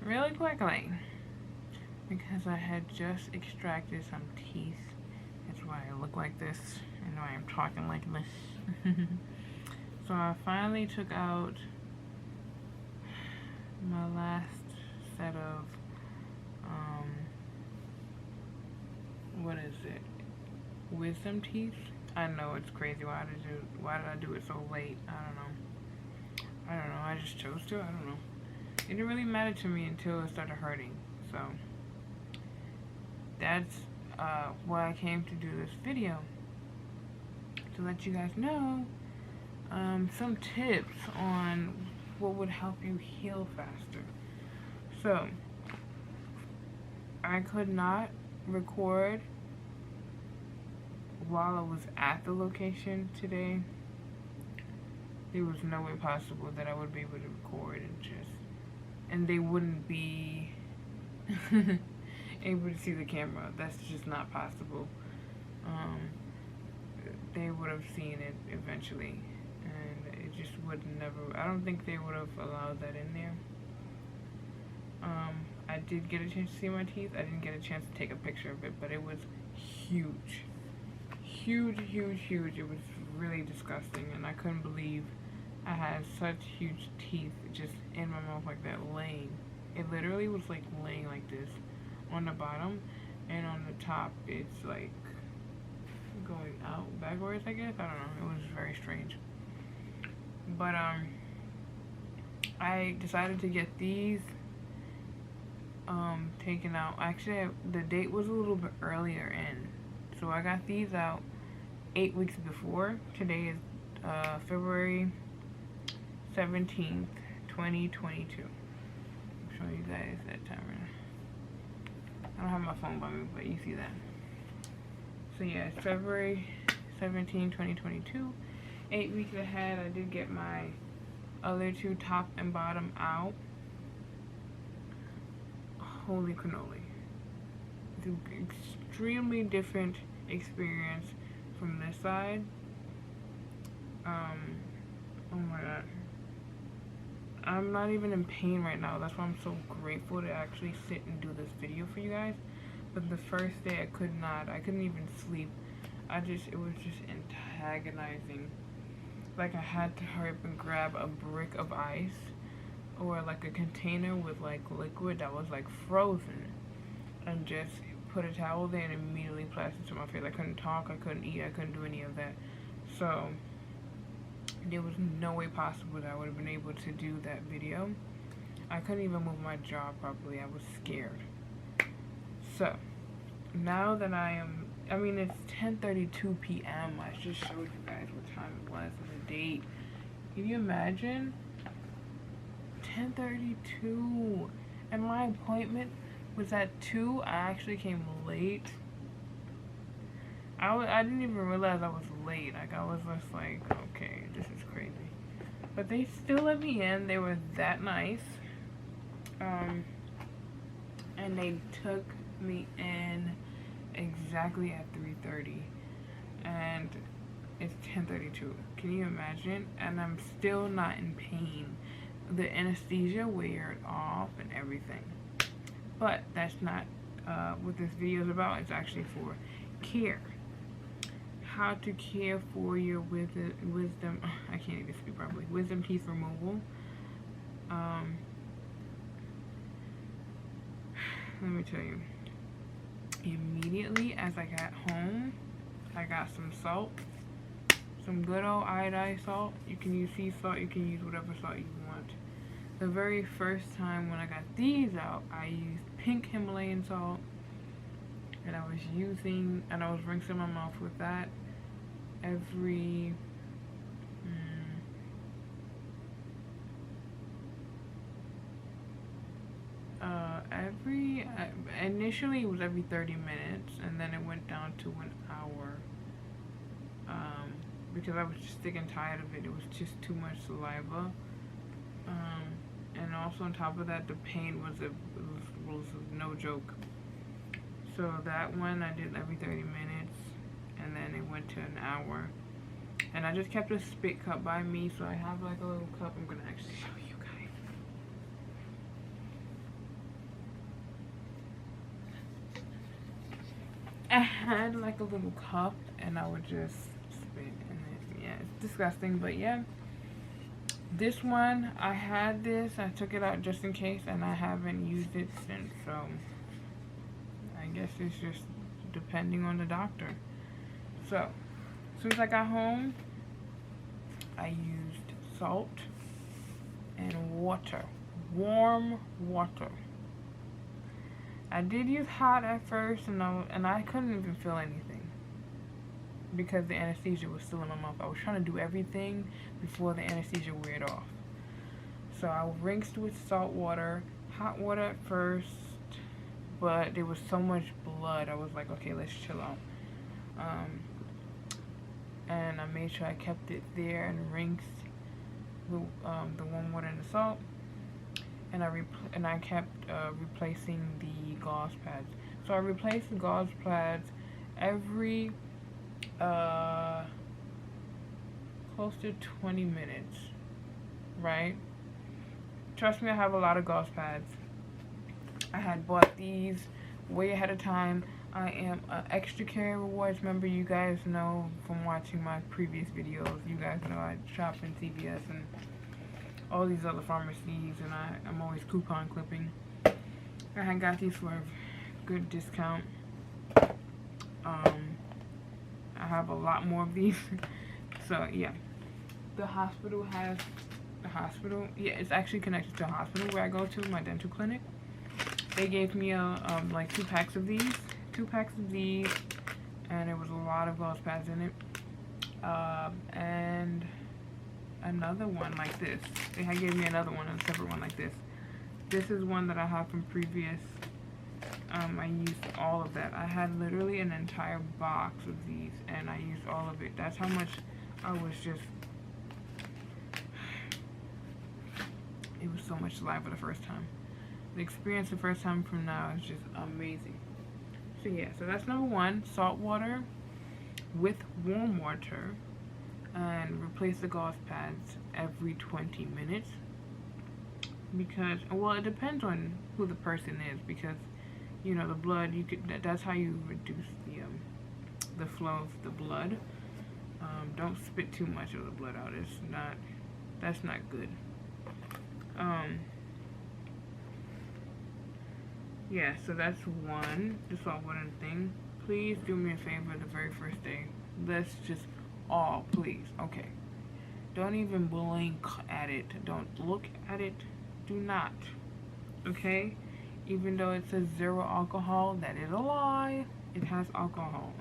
really quickly because I had just extracted some teeth. That's why I look like this and why I'm talking like this. So I finally took out my last set of what is it? Wisdom teeth. I know it's crazy. Why did I do it so late? I don't know. I just chose to. I don't know. It didn't really matter to me until it started hurting. So that's why I came to do this video, to let you guys know some tips on what would help you heal faster. So I could not record while I was at the location today. There was no way possible that I would be able to record and they wouldn't be able to see the camera. That's just not possible. They would have seen it eventually, and it just would never. I don't think they would have allowed that in there. I did get a chance to see my teeth. I didn't get a chance to take a picture of it, but it was huge. Huge. It was really disgusting, and I couldn't believe I had such huge teeth just in my mouth like that, laying. It literally was like laying like this on the bottom, and on the top it's like going out backwards, I guess. I don't know. It was very strange. But I decided to get these taken out. Actually, the date was a little bit earlier in, so I got these out 8 weeks before. Today is February 17th, 2022. I'm showing you guys that timer. I don't have my phone by me, but you see that. So yeah, it's February 17, 2022. 8 weeks ahead. I did get my other two, top and bottom, out. Holy cannoli. It's an extremely different experience from this side. Oh my god. I'm not even in pain right now. That's why I'm so grateful to actually sit and do this video for you guys. But the first day I couldn't even sleep. It was just antagonizing. Like I had to hurry up and grab a brick of ice or like a container with like liquid that was like frozen and just put a towel there and immediately plastered to my face. I couldn't talk, I couldn't eat, I couldn't do any of that. So there was no way possible that I would have been able to do that video. I couldn't even move my jaw properly. I was scared. So now that it's 10:32 p.m. I just showed you guys what time it was and the date. Can you imagine? 10:32, and my appointment was at 2. I actually came late. I didn't even realize I was late. Like, I was just like, okay, this is crazy. But they still let me in. They were that nice. And they took me in exactly at 3:30. And it's 10:32. Can you imagine? And I'm still not in pain. The anesthesia weared off and everything. But that's not what this video is about. It's actually for care. How to care for your wisdom. I can't even speak properly. Wisdom teeth removal. Let me tell you. Immediately as I got home, I got some salt. Some good old iodized salt. You can use sea salt. You can use whatever salt you want. The very first time when I got these out, I used pink Himalayan salt. And I was rinsing my mouth with that initially it was every 30 minutes, and then it went down to 1 hour, because I was just sick and tired of it. It was just too much saliva, and also on top of that, the pain was no joke. So that one I did every 30 minutes, and then it went to 1 hour. And I just kept a spit cup by me, so I have like a little cup. I'm gonna actually show you guys. had like a little cup and I would just spit in it. Yeah, it's disgusting, but yeah. This one, I had this, I took it out just in case, and I haven't used it since, so I guess it's just depending on the doctor. So, as soon as I got home, I used salt and water, warm water. I did use hot at first, and I couldn't even feel anything because the anesthesia was still in my mouth. I was trying to do everything before the anesthesia weared off. So I rinsed with salt water, hot water at first, but there was so much blood. I was like, okay, let's chill out. And I made sure I kept it there and rinsed the warm water and the salt. And I kept replacing the gauze pads. So I replaced the gauze pads every close to 20 minutes, right? Trust me, I have a lot of gauze pads. I had bought these way ahead of time. I am an Extra Care Rewards member. You guys know from watching my previous videos. You guys know I shop in CVS and all these other pharmacies, and I'm always coupon clipping. I had got these for a good discount. I have a lot more of these. So yeah, the hospital, yeah, it's actually connected to a hospital where I go to, my dental clinic. They gave me like 2 packs of these, and there was a lot of gauze pads in it, and another one like this. They had gave me another one, a separate one like this. This is one that I have from previous. I used all of that. I had literally an entire box of these, and I used all of it. That's how much I was just. It was so much saliva the first time. The experience the first time from now is just amazing. So yeah, so that's number 1, salt water with warm water, and replace the gauze pads every 20 minutes. Because, well, it depends on who the person is, because, you know, the blood, that's how you reduce the flow of the blood. Don't spit too much of the blood out. That's not good. Yeah, so that's 1, the salt water thing. Please do me a favor the very first day. Let's just all, please, okay. Don't even blink at it. Don't look at it. Do not, okay? Even though it says 0 alcohol, that is a lie. It has alcohol.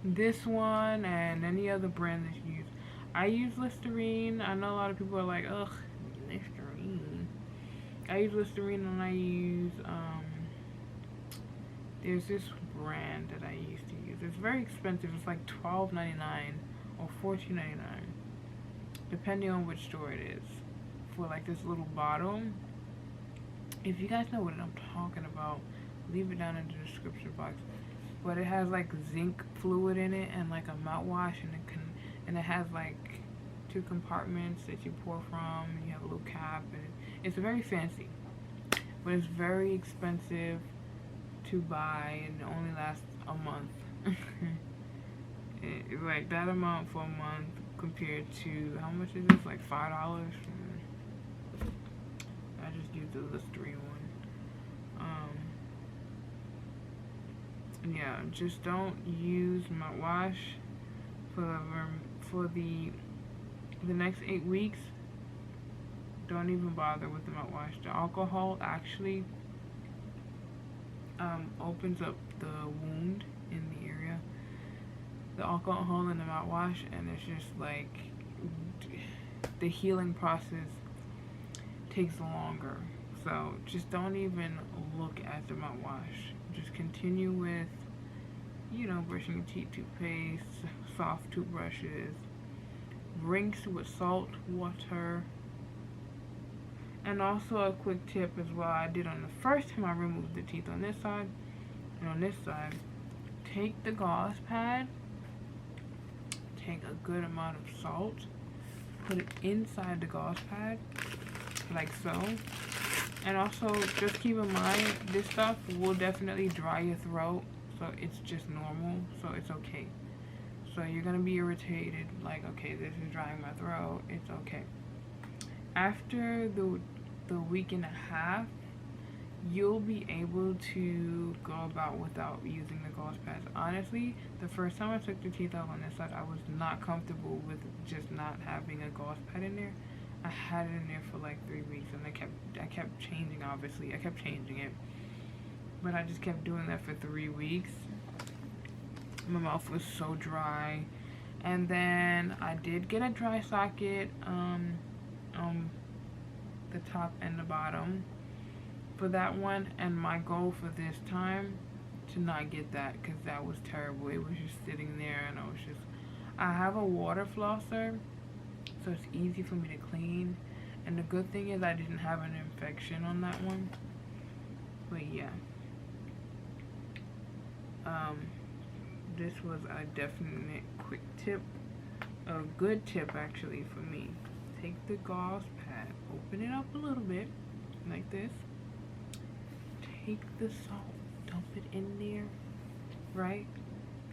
This one and any other brand that you use. I use Listerine. I know a lot of people are like, ugh, Listerine. I use Listerine, and I use, there's this brand that I used to use. It's very expensive. It's like $12.99 or $14.99, depending on which store it is, for like this little bottle. If you guys know what I'm talking about, leave it down in the description box. But it has like zinc fluid in it and like a mouthwash, and it has like 2 compartments that you pour from. And you have a little cap, and it's very fancy, but it's very expensive to buy, and it only lasts a month. It's like that amount for a month compared to, how much is this? Like $5. I just used the Listerine one. Yeah, just don't use mouthwash for the next 8 weeks. Don't even bother with the mouthwash. The alcohol actually opens up the wound in the area. The alcohol in the mouthwash, and it's just like the healing process takes longer. So just don't even look at the mouthwash. Just continue with, you know, brushing your teeth, toothpaste, soft toothbrushes, rinse with salt water. And also a quick tip as well, I did on the first time I removed the teeth on this side and on this side. Take the gauze pad, take a good amount of salt, put it inside the gauze pad, like so. And also, just keep in mind, this stuff will definitely dry your throat. so it's just normal, so it's okay. So you're gonna be irritated, like, okay, this is drying my throat, it's okay. After the week and a half, you'll be able to go about without using the gauze pads. Honestly, the first time I took the teeth out on this side, I was not comfortable with just not having a gauze pad in there. I had it in there for like 3 weeks, and I kept changing. Obviously, I kept changing it, but I just kept doing that for 3 weeks. My mouth was so dry, and then I did get a dry socket, the top and the bottom for that one, and my goal for this time to not get that, because that was terrible. It was just sitting there, and I have a water flosser, so it's easy for me to clean, and the good thing is I didn't have an infection on that one. But yeah, this was a definite quick tip, a good tip actually for me. Take the gauze pad, open it up a little bit like this, take the salt, dump it in there, right?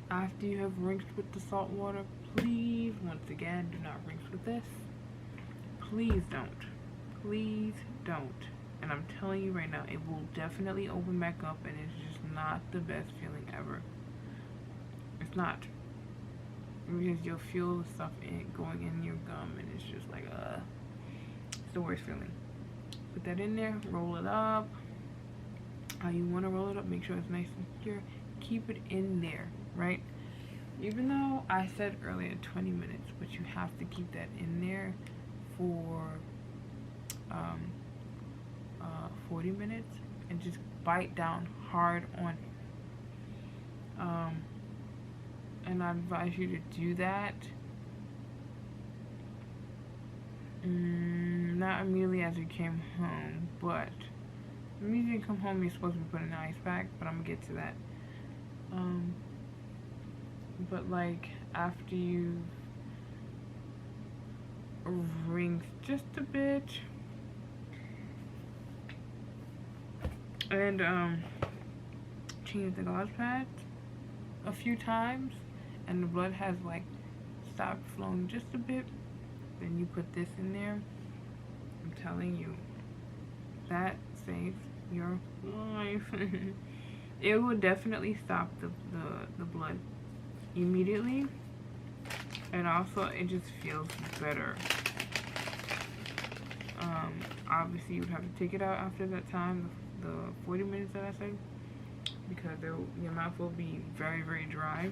After you have rinsed with the salt water, please, once again, do not rinse with this. Please don't. Please don't. And I'm telling you right now, it will definitely open back up, and it's just not the best feeling ever. It's not. Because you'll feel the stuff going in your gum, and it's just like, it's the worst feeling. Put that in there, roll it up. How you want to roll it up, make sure it's nice and secure. Keep it in there, right? Even though I said earlier 20 minutes, but you have to keep that in there for 40 minutes, and just bite down hard on it. And I advise you to do that not immediately as you came home, but immediately you come home, you're supposed to be putting an ice pack, but I'm gonna get to that. But like after you've rinsed just a bit and changed the gauze pads a few times, and the blood has like stopped flowing just a bit, then you put this in there. I'm telling you, that saves your life. It will definitely stop the blood immediately, and also it just feels better. Obviously you would have to take it out after that time, the 40 minutes that I said, because your mouth will be very, very dry.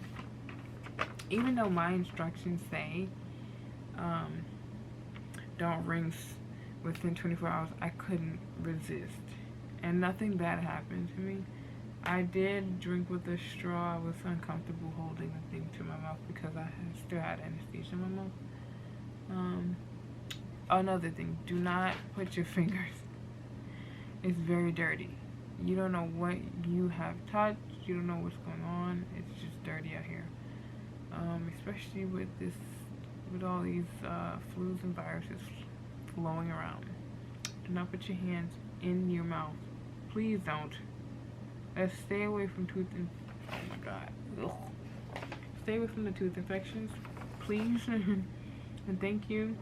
Even though my instructions say don't rinse within 24 hours, I couldn't resist, and nothing bad happened to me. I did drink with a straw. I was uncomfortable holding the thing to my mouth because I still had anesthesia in my mouth. Another thing, do not put your fingers. It's very dirty. You don't know what you have touched. You don't know what's going on. It's just dirty out here. Especially with all these flus and viruses flowing around. Do not put your hands in your mouth. Please don't. Let's stay away from oh my god. Ugh. Stay away from the tooth infections, please. And thank you.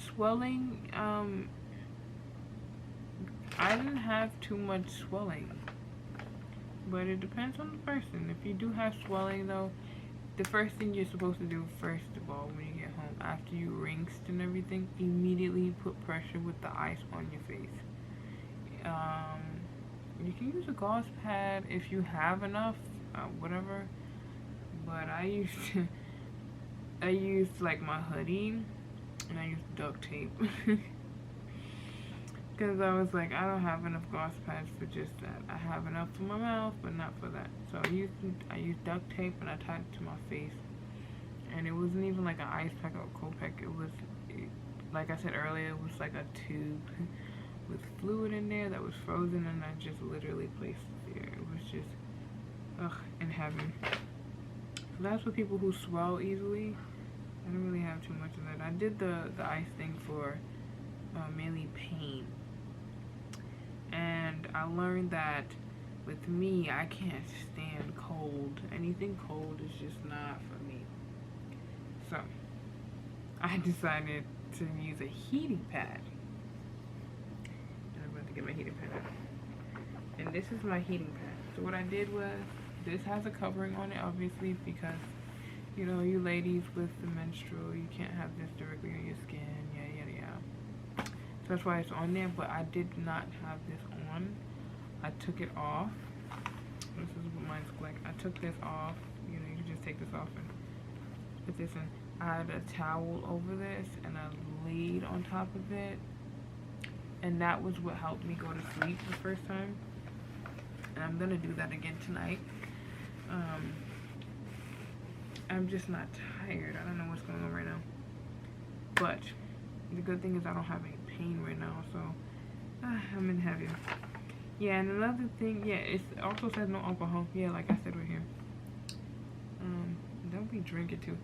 Swelling, I didn't have too much swelling, but it depends on the person. If you do have swelling though, the first thing you're supposed to do, first of all, when you get home, after you rinsed and everything, immediately put pressure with the ice on your face. You can use a gauze pad if you have enough, whatever, but I used like my hoodie, and I used duct tape. Because I was like, I don't have enough gauze pads for just that. I have enough for my mouth, but not for that. So I used duct tape, and I tied it to my face. And it wasn't even like an ice pack or a cold pack. Like I said earlier, it was like a tube with fluid in there that was frozen, and I just literally placed it there. It was just, in heaven. So that's for people who swell easily. I didn't really have too much of that. I did the ice thing for mainly pain. And I learned that with me, I can't stand cold. Anything cold is just not for me. So, I decided to use a heating pad. And I'm about to get my heating pad out. And this is my heating pad. So what I did was, this has a covering on it, obviously, because, you know, you ladies with the menstrual, you can't have this directly on your skin, yada, yada, yada. So that's why it's on there, but I did not have this on. I took it off. This is what mine's like. I took this off. You know, you can just take this off and put this in. I had a towel over this and a laid on top of it. And that was what helped me go to sleep the first time. And I'm gonna do that again tonight. I'm just not tired. I don't know what's going on right now. But the good thing is I don't have any pain right now, so I'm in heaven. Yeah, and another thing, yeah, it also says no alcohol. Yeah, like I said right here. Don't be drinking too.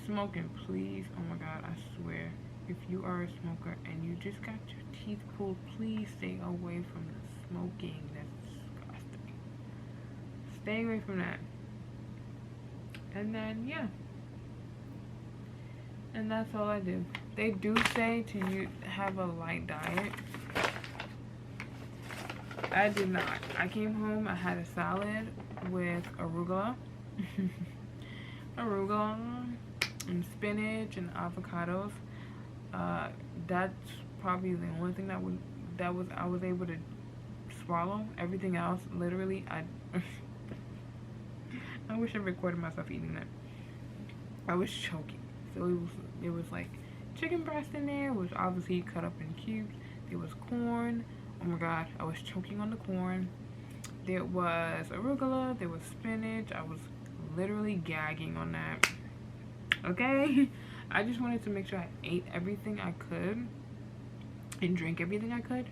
Smoking, please. Oh my God, I swear. If you are a smoker and you just got your teeth pulled, please stay away from the smoking. That's disgusting. Stay away from that. And then, yeah. And that's all I do. They do say to have a light diet. I did not. I came home, I had a salad with arugula. Arugula and spinach and avocados. That's probably the only thing I was able to swallow. Everything else, literally, I wish I recorded myself eating that. I was choking. So it was like chicken breast in there, which obviously cut up in cubes. There was corn. Oh my God, I was choking on the corn. There was arugula. There was spinach. I was literally gagging on that. Okay? I just wanted to make sure I ate everything I could and drank everything I could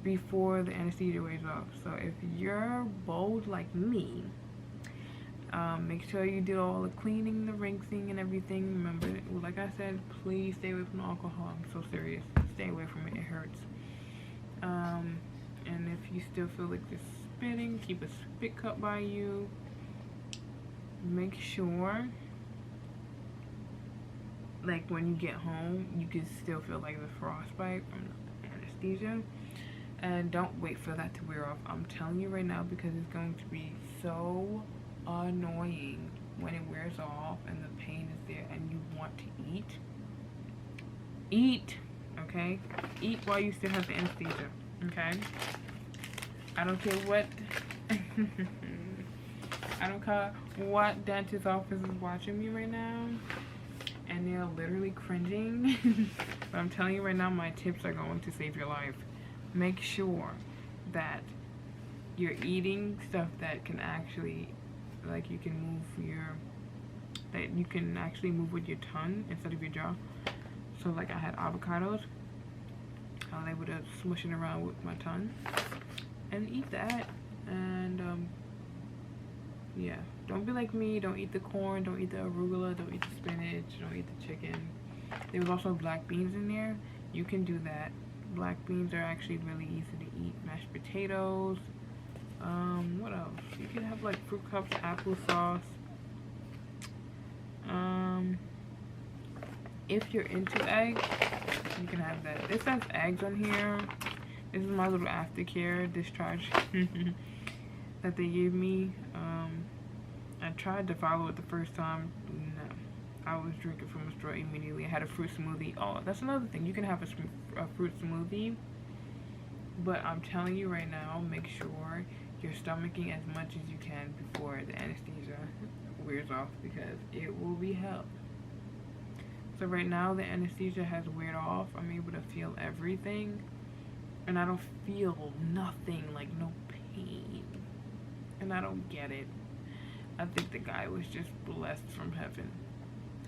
before the anesthesia wears off. So if you're bold like me, make sure you do all the cleaning, the rinsing, and everything. Remember, like I said, please stay away from alcohol. I'm so serious. Stay away from it. It hurts. And if you still feel like you're spitting, keep a spit cup by you. Make sure, like when you get home, you can still feel like the frostbite from the anesthesia. And don't wait for that to wear off. I'm telling you right now, because it's going to be so annoying when it wears off and the pain is there and you want to eat. Eat, okay? Eat while you still have the anesthesia, okay? I don't care what I don't care what dentist office is watching me right now and they're literally cringing. But I'm telling you right now, my tips are going to save your life. Make sure that you're eating stuff that can actually, like, you can move that you can actually move with your tongue instead of your jaw. So like I had avocados. I was able to smush it around with my tongue and eat that. And yeah, don't be like me. Don't eat the corn, don't eat the arugula, don't eat the spinach, don't eat the chicken. There was also black beans in there. You can do that. Black beans are actually really easy to eat. Mashed potatoes. What else? You can have like fruit cups, applesauce. If you're into eggs, you can have that. This has eggs on here. This is my little aftercare discharge that they gave me. I tried to follow it the first time. No, I was drinking from a straw immediately. I had a fruit smoothie. Oh, that's another thing. You can have a fruit smoothie, but I'm telling you right now, make sure you're stomaching as much as you can before the anesthesia wears off, because it will be hell. So right now the anesthesia has weared off. I'm able to feel everything and I don't feel nothing, like no pain, and I don't get it. I think the guy was just blessed from heaven,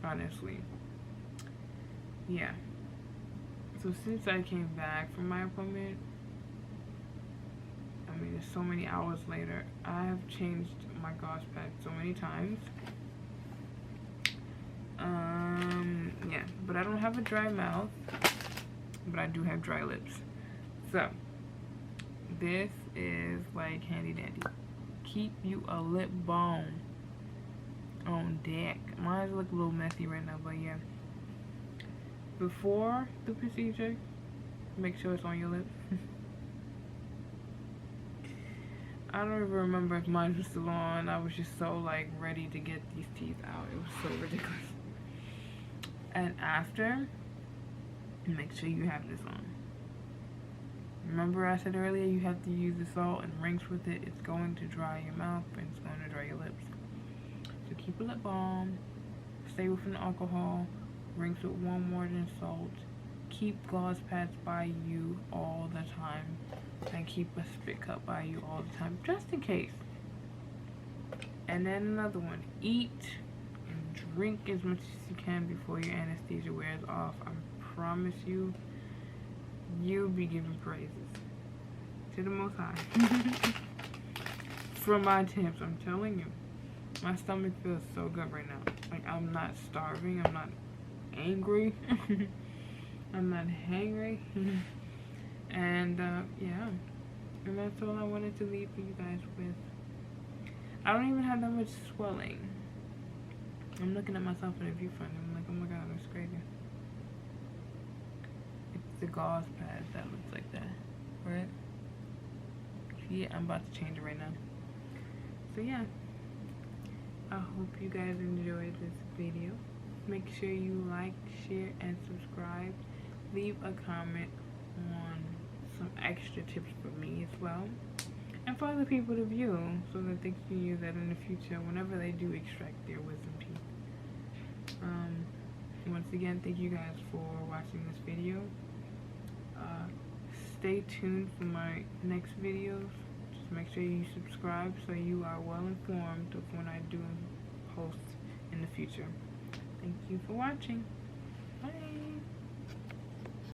honestly. Yeah. So since I came back from my appointment, I mean, it's so many hours later, I have changed my gauze pad so many times. Yeah, but I don't have a dry mouth, but I do have dry lips. So, this is like handy dandy. Keep you a lip balm on deck. Mine look a little messy right now, but yeah. Before the procedure, make sure it's on your lips. I don't even remember if mine was still on. I was just so like ready to get these teeth out. It was so ridiculous. And after, make sure you have this on. Remember I said earlier you have to use the salt and rinse with it. It's going to dry your mouth and it's going to dry your lips. So keep a lip balm. Stay within the alcohol. Rinse with warm water and salt. Keep gauze pads by you all the time. And keep a spit cup by you all the time, just in case. And then another one. Eat and drink as much as you can before your anesthesia wears off. I promise you, you'll be giving praises to the Most High. From my attempts, I'm telling you. My stomach feels so good right now. Like, I'm not starving. I'm not angry. I'm not hangry. And, yeah. And that's all I wanted to leave for you guys with. I don't even have that much swelling. I'm looking at myself in the viewfinder. I'm like, oh my god, that's crazy. It's the gauze pads that looks like that, right? Yeah, I'm about to change it right now. So yeah, I hope you guys enjoyed this video. Make sure you like, share, and subscribe. Leave a comment on some extra tips for me as well, and for other people to view, so that they can use that in the future whenever they do extract their wisdom teeth. Once again, thank you guys for watching this video. Stay tuned for my next videos. Just make sure you subscribe so you are well informed of when I do post in the future. Thank you for watching. Bye.